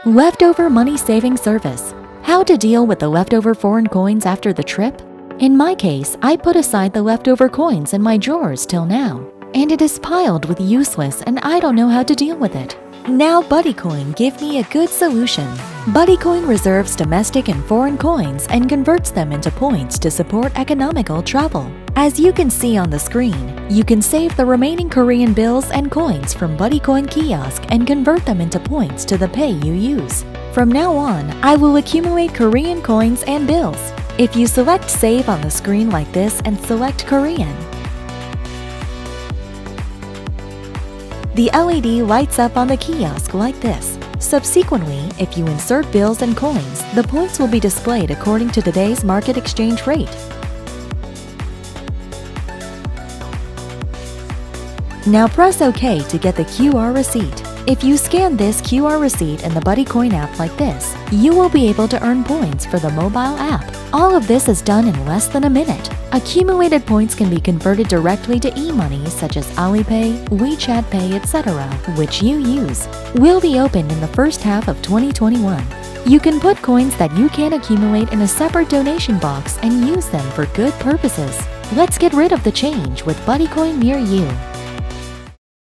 Leftover money-saving service. How to deal with the leftover foreign coins after the trip? In my case, I put aside the leftover coins in my drawers till now, and it is piled with useless and I don't know how to deal with it. Now BuddyCoin give me a good solution. BuddyCoin reserves domestic and foreign coins and converts them into points to support economical travel. As you can see on the screen, you can save the remaining Korean bills and coins from BuddyCoin kiosk and convert them into points to the pay you use. From now on, I will accumulate Korean coins and bills. If you select Save on the screen like this and select Korean, the LED lights up on the kiosk like this. Subsequently, if you insert bills and coins, the points will be displayed according to today's market exchange rate. Now press OK to get the QR receipt. If you scan this QR receipt in the BuddyCoin app like this, you will be able to earn points for the mobile app. All of this is done in less than a minute. Accumulated points can be converted directly to e-money such as Alipay, WeChat Pay, etc., which you use. Will be opened in the first half of 2021. You can put coins that you can accumulate in a separate donation box and use them for good purposes. Let's get rid of the change with BuddyCoin near you.